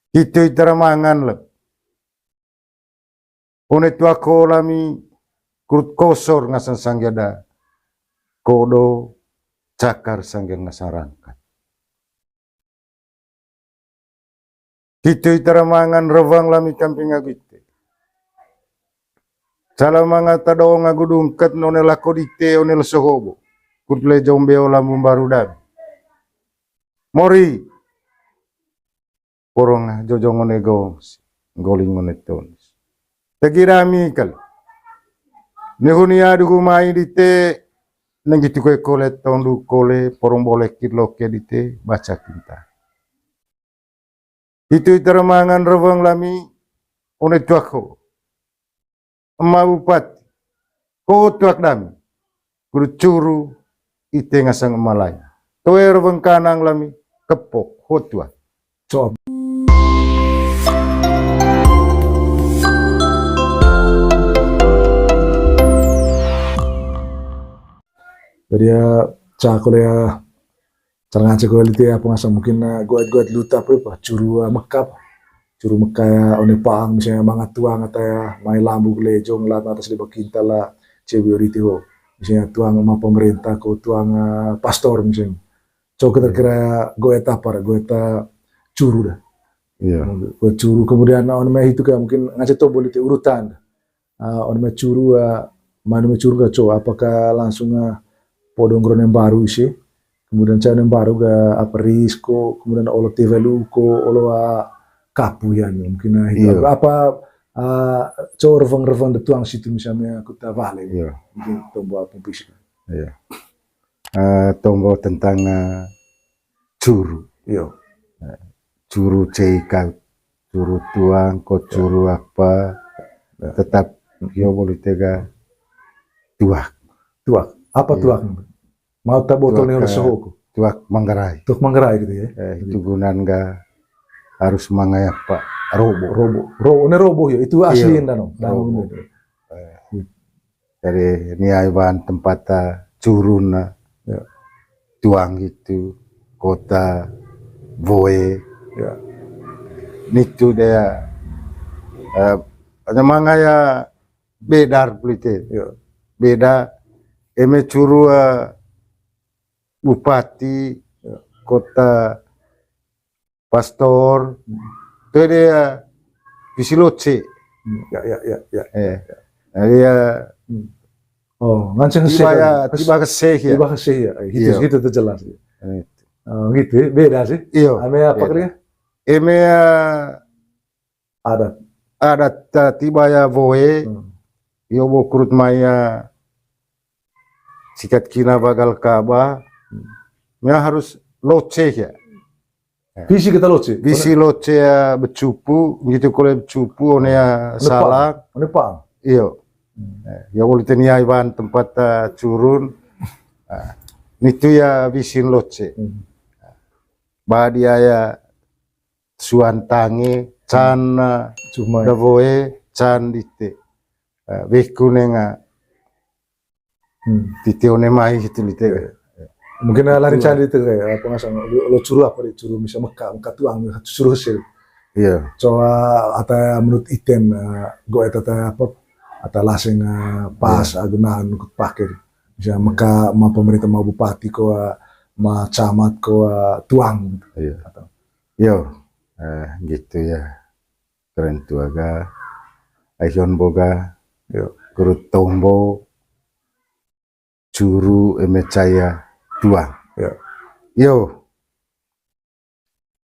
Itu iteramangan lep. Une tua ko lami kurut kosor ngasan sanggada kodo cakar sanggen ngasarangkat. Itu iteramangan rewang lami kamping agite. Cala manga tado ngagudungkat none lako dite one lesohobo. Kurtle jombe olamu baru dan. Mori porong jojong one gos goling one tonis. Tegirami kal. Nehunia dugu mai dite nengitu koe kole tondu kole porong boleh kirloke dite baca kinta. Itu iteramangan rewang lami one tuako. Emak bupati ko tuak dami kudu curu ite ngasang emalaya. Toe rewang kanang lami kepok hotua. Coba. Jadi ya cakol ya cara ngaca kualiti apa ngasa mungkin goat luta apa curu Mekah ya one paang misalnya mangat tuang atau ya mai lambu lejong lah atas di bakinta lah cebioriti ho misalnya tuang sama pemerintah ko tuang pastor misalnya coba kira-kira goet apa goeta curu dah goet curu kemudian on mai itu kayak mungkin ngaca to boleh urutan on mai curu mana mai curu gak coba apakah langsung podong yang baru sih, kemudian cara yang baru ga apa risko, kemudian olo teveluko, olo kapu ya mungkin itu apa cor revang detuang situ misalnya kita vale, mungkin tombol apa bisa. Tombol tentang curu, curu ceikal, curu tuang, ko curu apa, tetap yo boleh tega tuak. Apa tuak? Mau tak botolnya oleh sohoku. Tuak Manggarai. Tuak Manggarai gitu ya. Itu gunaan ga harus mangaya pak robo ya itu asli dano. Dari niaiban tempat curun tuang itu kota voe. Nitu dia mangaya bedar pelite. Beda eme curu bupati kota pastor itu dia visiloce dia nganceng tiba keseh ya itu jelas gitu beda sih ame apa kira eme adat tiba ya voe yo bokrut maya sikat kina bagal kaba memang harus loce ya visi kita loce ya becupu gitu kalau becupu one ya salah one pang iyo ya boleh tenia iban tempat curun itu ya visin loce badia ya suantangi can cuma davoe can dite bekunenga titione mai itu lite mungkin lari cari itu kayak apa ngasang lo curu apa di curu misalnya Mekah tuang curu hasil coba atau menurut item gue atau apa atau laseng pas agunan ikut pakai misalnya Mekah ma pemerintah ma bupati ko ma camat ko tuang gitu ya keren tuh aga aion boga kurut tombo curu emecaya tuang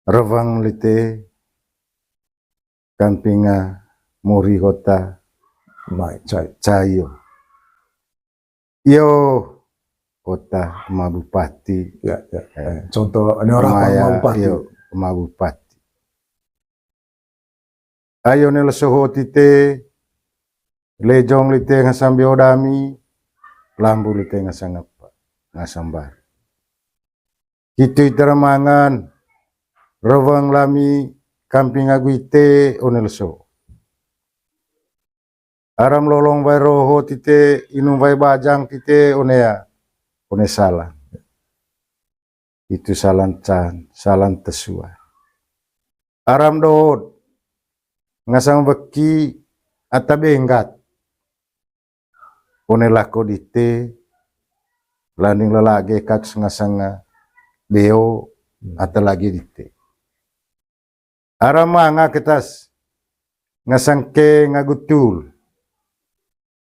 rewang lite kampinga mori kota mai cayo kota ma bupati contoh ini orang ma bupati ayo nel soho tite lejong lite ngasambi odami lambu lite ngasambar itu iteramangan rewang lami kamping aguite onelso aram lolong vai roho tite inung vai bajang tite one salan itu salan tesua aram dood ngasang beki atabenggat one lako dite landing lalage kak ngasang beo atalagi dite aram manga ketas ngasang ke ngagutul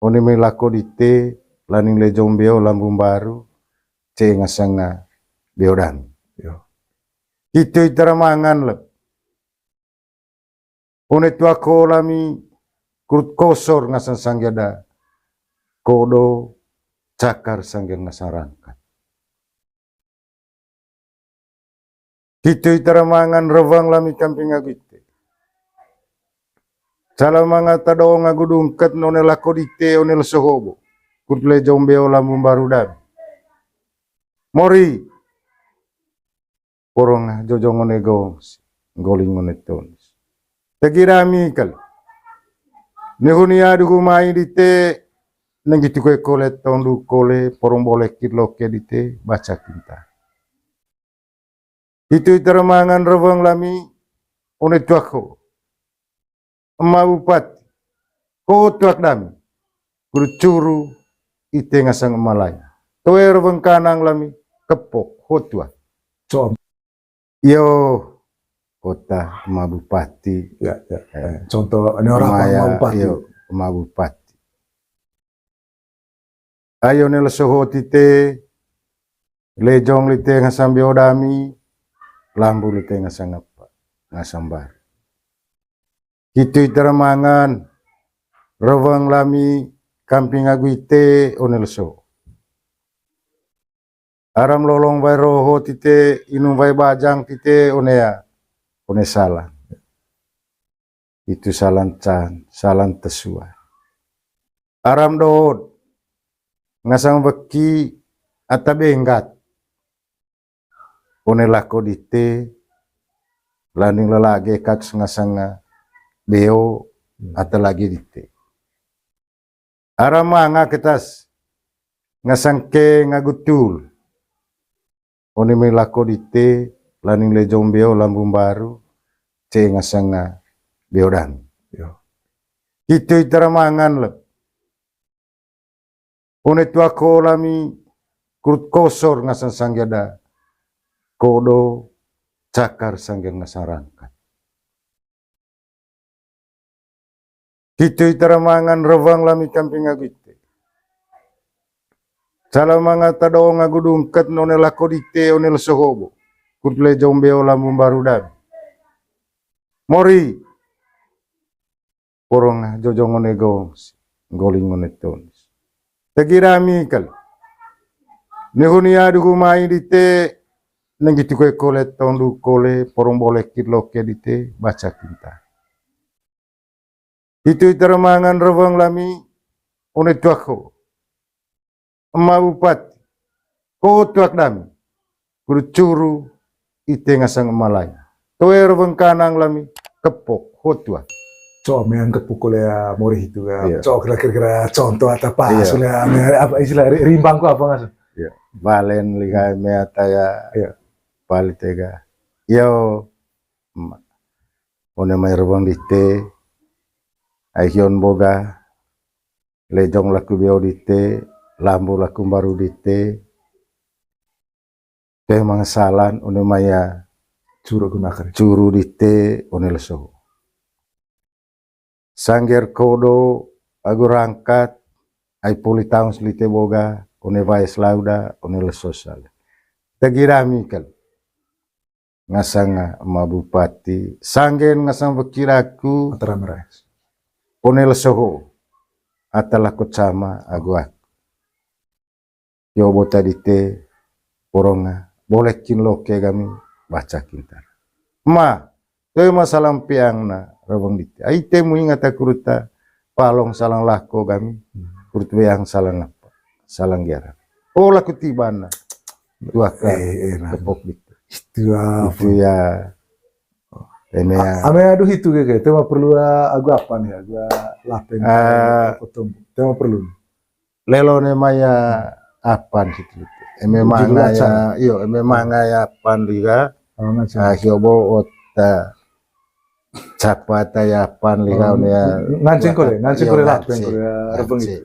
one may lako dite landing lejong beo lambung baru ce ngasang beo dan Yo. itu itaramangan lep one tua ko lami kurut kosor ngasang sanggada kodo cakar sanggel ngasarangkat. Itu itaramangan rewang lami kamping agite. Salah mga tado ngagudungkat none lako dite onel sohobo. Kurtle jombeo lambung baru dan. Mori. Porong jojong one gong. Goling one tones. Tegirami kal. Nehunia dugu mai dite. Nengitu kue kole tondu kole porong boleh kirloke dite baca kinta. Itu itaramangan rewang lami one tuako. Emma bupati. Ko tuak dami. Kurucuru ite ngasang emalaya. Toe rewang kanang lami kepok hotua. So, Yo kota Emma bupati. ya. Contoh ini orang Maya, apa bupati. yo Emma bupati. Ayo nela soho tite lejong lite ngasang biodami lambu lite ngasang apa ngasang bar. Itu itaramangan rewang lami kamping aguite onel so. Aram lolong vai roho tite inung vai bajang tite onea one salan. Itu salan can, salan tesua. Aram dood ngasang beki atabenggat one lako dite landing lalage kak ngasang beo atalagi dite aram manga ketas ngasang ke ngagutul one may lako dite landing lejong beo lambung baru ce ngasang beo dan Yo. itu itaramangan lep one tua ko lami kurut kosor ngasang sanggada kodo cakar sanggel ngasarangkat. Itu itaramangan rewang lami kamping agite. Salah mga tado ngagudungkat none lako dite onel sohobo. Kurtle jombeo lambung baru dan. Mori. Porong jojong one gong. Goling one tones. Tegirami kal. Nehunia dugu mai dite nengitu kue kole tondu kole porong boleh kirloke dite baca kinta. Itu itaramangan rewang lami one tuako. Emma bupati. Ko tuak dami. Kurucuru ite ngasang emalaya. Toe rewang kanang lami kepok hotua. So, menganggap pukul ya mori itu ya. Iya. So, kira-kira contoh atau apa? Iya. Soalnya apa istilah rimbang ku apa nggak? Ya, balen liga meata ya. Iya. Palitega. Yo one may rewang dite. Aihion boga. Lejong laku beo dite. Lambu laku baru dite. Kaya mga salan one maya Curu gunakan. curu dite one leso. Sangger kodo agu rangkat ai puli taun selite boga one vai lauda one leso sal. Tegirami kal. Ngasang Emma bupati sanggen ngasang bekiraku Antara mereka. one leso atala sama agu aku. Yo bota dite poronga boleh kinloke kami baca kintar. Ma, itu masalah piang na rawang dite. Ai temu ingat kuruta palong salang lako kami. Kurut yang salang apa? Salang gerak. Oh laku tibana. Dua kali Nah. tepok dite. Itu apa? Itu ya. Ini ya. Ame aduh itu kayak itu mah perlu aku apa nih? Aku lapeng. Itu mah perlu. Lelo ne maya apan situ. Memang ya, iyo memang ya pan juga. Oh, nggak sih. Hiobo ota Capa tayapan lihaw niya. Ngancing ko le lapeng ko ya rebeng itu.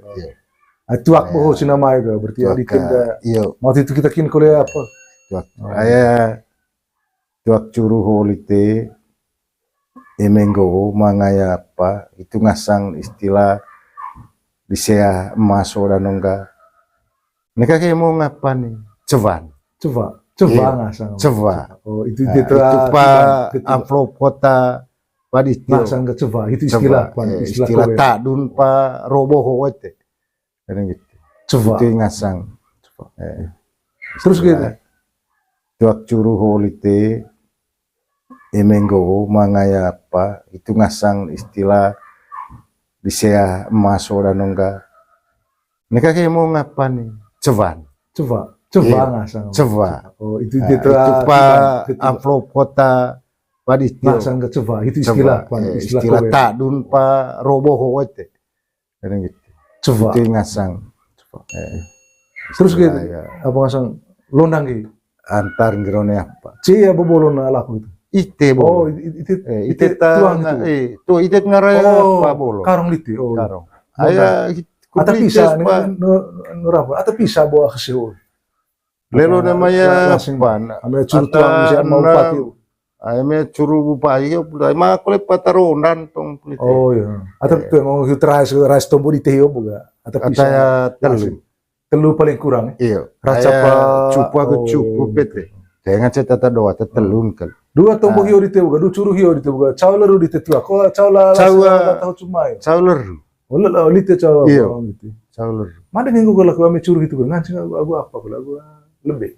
Tuak boho sinamay ga berarti ya dikin da. Iyo. Waktu itu kita kin ko le apa? Tuak. Aya tuak curu holite emenggo mangaya apa itu ngasang istilah disea maso dan nongga. Neka kayak mau ngapa nih? Cevan. Coba ngasang. Cevan. Oh itu Nah, dia itu pak amplop kota paditio. ngasang ke coba itu istilah istilah tak dun pa roboh wete. Kadang gitu. Coba. Itu yang ngasang. Terus gitu. Tuak curu holite emenggo mangaya apa itu ngasang istilah disea maso dan nongga. Neka kayak mau ngapa nih? Cevan. Coba ngasang. Cevan. Oh itu Nah, dia itu pak amplop kota paditio. ngasang ke coba itu istilah istilah tak dun pa roboh wete. Kadang gitu. Coba. Itu yang ngasang. Terus gitu. Ya. Apa ngasang londang gitu. Antar ngerone apa? Cia bobolon laku itu. Ite Oh, bolo. itu tuang itu. Tuh ite ngaraya Oh, apa bolo? karong liti. Oh. Karong. Aya Ata pisah nurapa. Ata pisah bawa ke Seoul. Lelo namanya pan. Ame curu tuang bisa mau pati. Ame curu bupati ya mah kole pataronan tong pelite. Oh iya. Ata tuh ngomong rice tombo di teo boga. Ata Kata pisah. ya telu. Telu paling kurang. Iya. Rasa Aya pa cupu aku cupu pete. Jangan cerita doa telun kal. Dua tombo hiyo di teo boga, dua curu hiyo di teo boga. Caw leru di teo. Ko caw la tahu cuma. Sauler. Oh la lite caw Iya. gitu. Sauler. Mana minggu kalau aku ame curu gitu ngancing aku apa kalau aku lebih.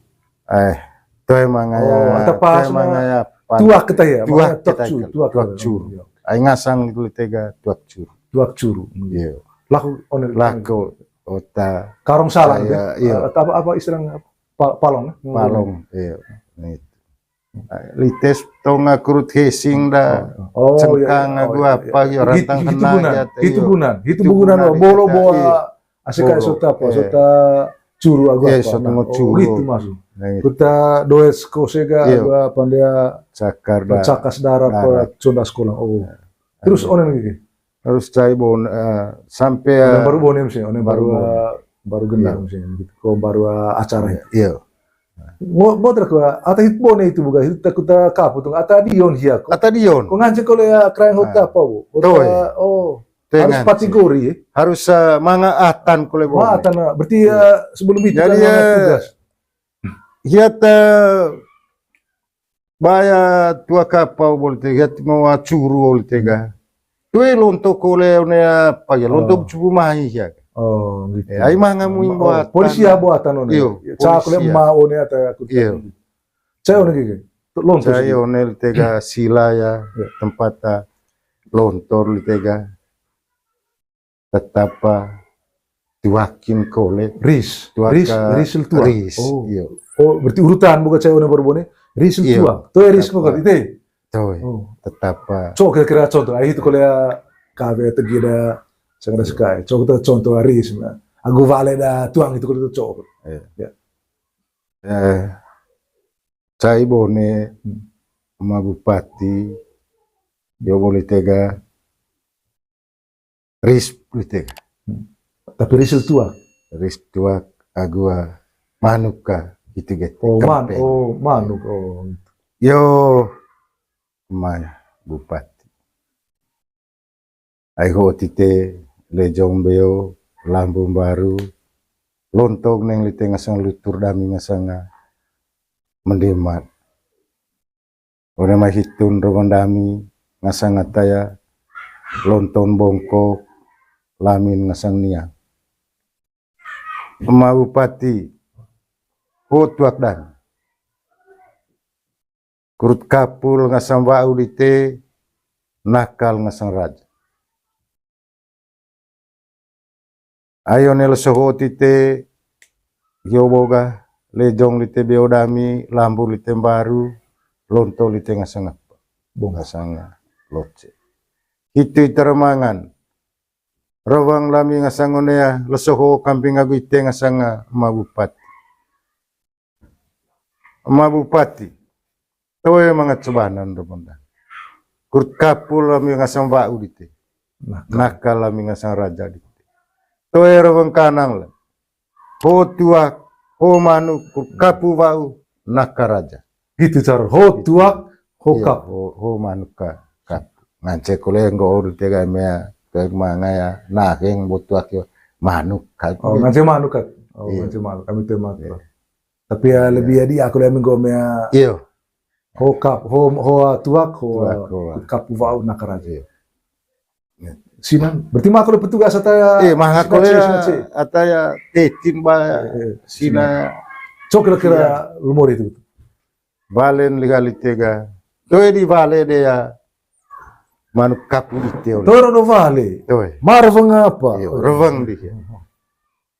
Itu emang Oh, aya. ata pas Itu emang aya pan. Tuak kita ya. Tuak kita curu, kan. tuak Curu. Ay ngasang itu tega tuak curu. Tuak curu. Iya. Laku oner. Lako ota Karong salang Saya, deh. iya. Apa istilahnya palong. palong. Iya. Itu. Lites tong kurut hesing da. Oh, Cengkang aku apa ya rantang kena ya. Itu bugunan bolo bawa asika Bolo, sota apa sota curu aku Iya, apa. sota Nah, curu. gitu masuk. Nah, itu. Kita does kosega Iya. agua pandia Cakar da. cakas darah apa conda sekolah. Oh. Terus onen gitu. Harus cai bon sampai Onen baru bonem sih, onen baru baru baru gendang sih gitu. Kok baru acara ya. iya. Mo terkua ata hit bone itu bukan itu takuta kaputung ata dion hiya ko. Kata Dion. Ko ngance ko le krain hota apa bu. Toy. Oh. Tengan Harus kategori ya. harus mangaatan kule bon. Wah, tanah. Berarti sebelum itu Jadi, kan ada tugas. Hiat baya tua kapau boleh tega mau curu boleh tega. Tuh lontok kole ne apa ya lontok cubu mahi ya. Oh, gitu. Ai manga muing buat polisi ya buatan one. Iyo, Cak le polisi ya. ma one ata aku. Iyo. Saya one gitu. Lontos. Saya onel tega sila ya Ya. tempat lontor li tega. Tetap tuakin kole Ris. tuaka Ris tua. ris. Oh. Iya. Oh, berarti urutan bukan saya one baru bone. Ris Iyo. tua. Tuh ris Apa? kok itu. Tuh Oh. tetap Coba kira-kira contoh, itu kalau ya kafe tegida sangat sekali. Coba kita contoh hari sebenarnya. Aku vale da tuang itu kalau coba. saya bone sama bupati dia boleh tega ris boleh tega Tapi risil tua. ris tua agua manuka gitu gitu Manuk. Oh. yo maya bupati aiho tite lejong beo lambung baru lontong neng lite ngasang lutur dami ngasang mendemat ora mah hitun rogon dami ngasang ataya lontong bongkok lamin ngasang niang Emak bupati tuak dan kurut kapul ngasang wau dite nakal ngasang raja ayo nel soho tite yoboga lejong lite beodami lambu lite baru lonto lite ngasang apa ngasang loce itu termangan rawang lami ngasang onea lesoho kamping agu ite ngasang ma bupati tahu ya mga tsubanan romonda Kur kapul lami ngasang wau dite. Nah, Nakal lami ngasang raja dite. Toe rawang kanang la. Ho tuak, ho manuk, kur kapu wau, nakal raja. gitu cara. Ho tuak, ho Iya, kap. ho manuk kapu. Ngance kule ngo urut tega mea kayak manga ya naheng botuak yo manuk Oh, kapu. ngance manuk kan. Oh, Iya. ngance manuk. Kami tuh manuk. Tapi ya lebih adi aku lihat minggu mea Iyo. ho kap, ho tuak, ho Tuak, ho. kap wau nakaraja. Iya. Sinan, berarti mah aku petugas atau Manga kule ataya tetin ba sina so kira-kira lumur itu. valen ligali tega. Toe di vale de ya manuk kapu dite. Toro no vale. Toe. Marvang apa? Iyo, revang di.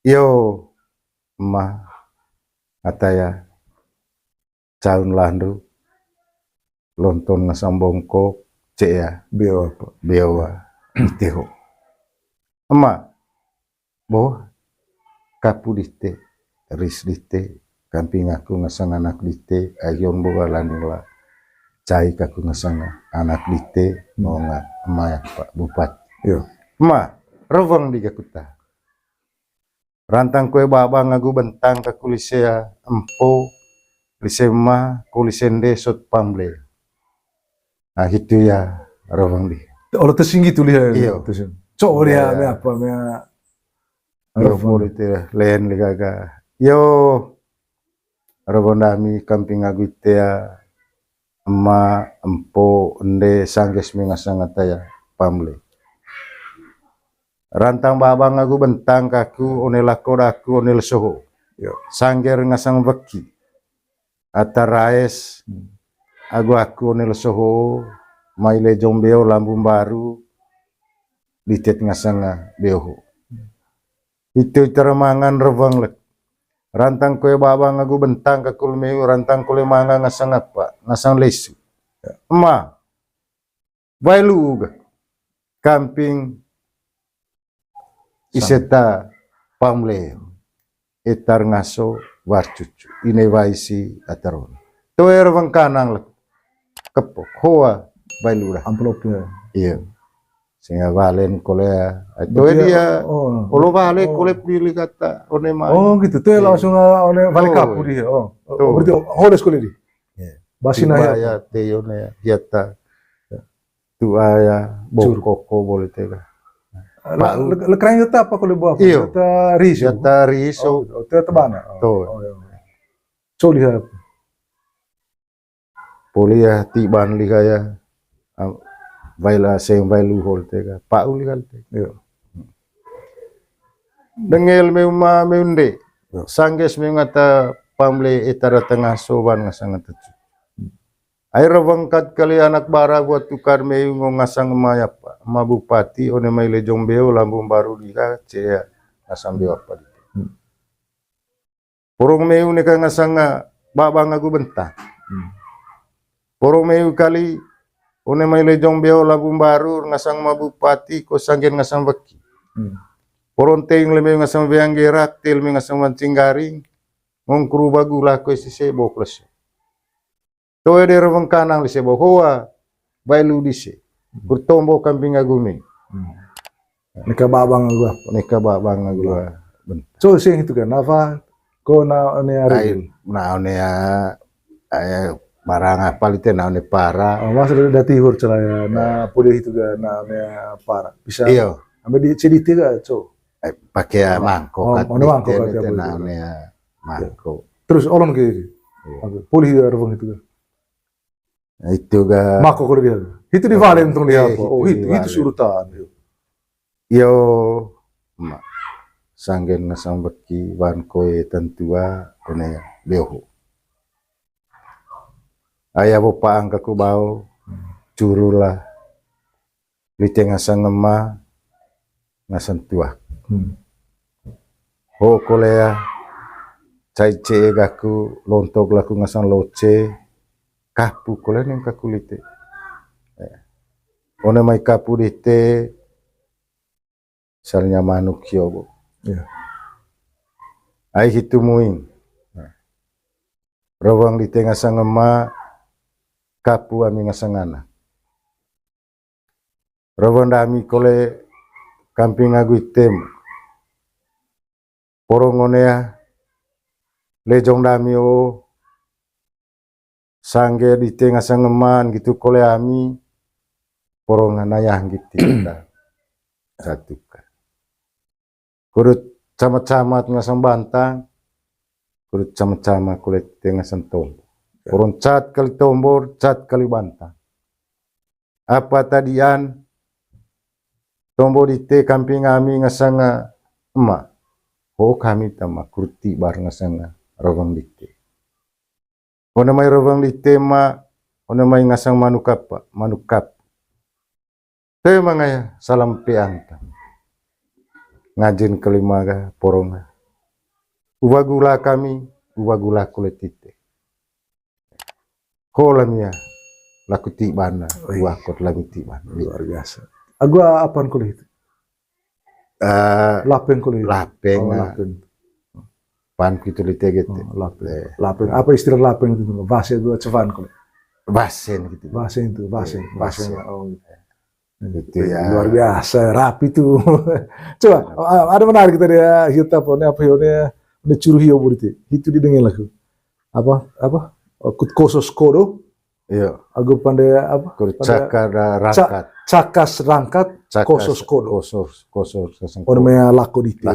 Yo ma ataya caun landu lonton ngasang bongkok cek ya Beo apa? bewa teho. Emak boh kapu dite ris dite kamping aku ngasang anak dite ayon boga lanila cai kaku ngasang anak dite mau nggak emak ya Pak Bupati. Yo. Emak revang di kakuta rantang kue baba ngagu bentang kaku lisea empo lisema kulisende sot pamble. Nah itu ya revang di. Orang tersinggi tuh lihat. Iyo. So dia Iya. me apa me Yo polite len ligaga. Yo robondami kamping aguitea emma empo ende sangges mingasangataya pamle. Rantang babang aku bentang kaku onel akodaku onel soho. Yo. Sangger ngasang beki. Ataraes aku onel soho maile jombeo lambung baru ditet ngasanga beoho. Itu termangan revang lek. Rantang kue babang aku bentang kakul meu rantang kule manga ngasang apa? Ngasang lesu. Emak. Bailu uga. Kamping iseta pamle. Etar ngaso warcucu. Ine waisi ataron. Toe revang kanang lek. Kepok hoa bailu dah. amplopnya. Iya. Sehingga valen kole itu dia olo vale kole pilih kata one mah. Oh gitu tuh langsung oleh balik kapu dia. Oh. Berarti holes kuli dia. Basina ya teyo ne yata. Tu aya bokoko boleh tega. Lekrang itu apa kalau buat? Iyo. Kita riso. Yata riso. Oh, itu tebana. Tuh. So lihat. Polia tiban ligaya. Baila seng bailu hol tega. Pak uli kal tega. Yo. Dengel meuma meunde. Sangges meungata pamle etara tengah soban ngasang tetu. Air wangkat kali anak bara buat tukar meungo ngasang maya Pak. Ma bupati one maile jombeo lambung baru diha cea ngasang beo apa di. Porong meu neka ngasang babang aku bentang. Porong meu kali one maile jombeo lambung baru ngasang ma bupati ko sanggen ngasang beki. Porong teng leme ngasang beang gerak tel ngasang mancing garing ngongkru bagula ko si sebo plus. Toe de rovang kanang li sebo hoa bailu dise. Kurtombo kamping agumi. Nika babang gua. Neka babang agua. So sing itu kan apa? Ko na ne ari. Na one ya barang apa itu na one para. Mas udah tihur celaya na pulih itu kan na ne para. Bisa. Iyo. Ambil di CDT ga so. Pakai mangkok. Ono mangkok itu na one mangkok. Terus orang ke pulih rovang itu kan. Itu ga. Mako kalau dia. Itu di valen tuh lihat apa? Oh itu surutan. Yo mak sanggen ngasang beki wan koe tentua one beoho. Ayah bopa angka ku bau curulah lite ngasang ngema ngasang tua. Ho kolea cai ce gaku lontok laku ngasang loce kapu kolea neng kaku lite. One mai kapu dite salnya manuk yobo. Iya. Ai hitu muing. Rawang di tengah sang ema kapu ami ngasangana. Rawandami kole kamping agu item. Porongonea lejong dami o sangge di tengah sangeman gitu kole ami porongan ayah gitu kita satu kan. Kurut camat-camat ngasang bantang, kurut camat-camat kole tengah sentom. Porong cat kali tombor, cat kali bantang. Apa tadian tombor di te kamping ami ngasanga emak. Oh kami tama kurti bar ngasanga rawang di te. Ona mai rawang di te ma, ona mai ngasang manukap, manukap. Te mangaya salam peang. Ngajin kelima ga poronga. Uwagula kami, uwagula kulit tite. Kolamnya laku tibana, wakot lagu tibana. Luar biasa. Agua apaan kulit itu? Lapen kulit. Lapeng. Lapen. Pan gitu di gitu. Lapen. Lapen. Apa istilah lapen itu? Bahasa dua cevan kulit. Basen gitu. Basen itu, basen. Basen. Oh, gitu ya. Luar biasa, rapi tuh. Coba, ada menarik tadi ya, kita apa ya, ini curu hiu berarti. Itu didengar lagu. Apa? Kosos kodo. Iya. Aku pandai apa? Cakar rangkat. Cakas rangkat. Kosos kodo. Kosos. Orangnya lako dite.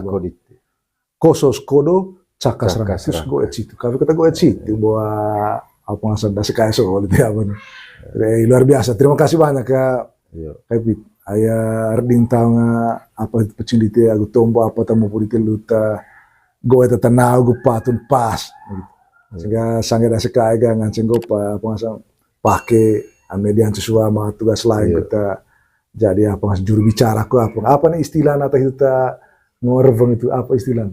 Kosos kodo. Cakas rangkat. Terus gue situ. Kalau kita gue situ bahwa apa ngasih dasar kayak soal itu apa nih. Luar biasa. Terima kasih banyak ya. Kayak ayah erding tahu apa itu pecing dite. Aku tombo apa tamu politik luta. Gue tetanau gue patun pas. Sehingga sangat ada sekali nganceng gue apa ngasih pakai median sesuai sama tugas lain kita jadi apa ngasih juru bicara aku apa nih istilah atau kita ngorveng itu apa istilah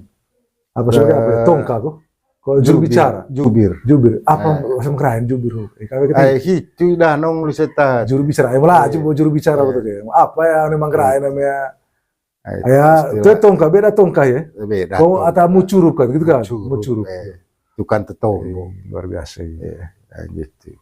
apa sebagai apa tongka kok kalau juru bicara jubir apa langsung keren jubir itu dah nong liseta juru bicara malah coba juru bicara betul ya apa ya memang keren namanya ya itu tongka beda tongka ya beda kau atau mucuruk kan gitu kan mucuruk tukang tetongo luar biasa gitu.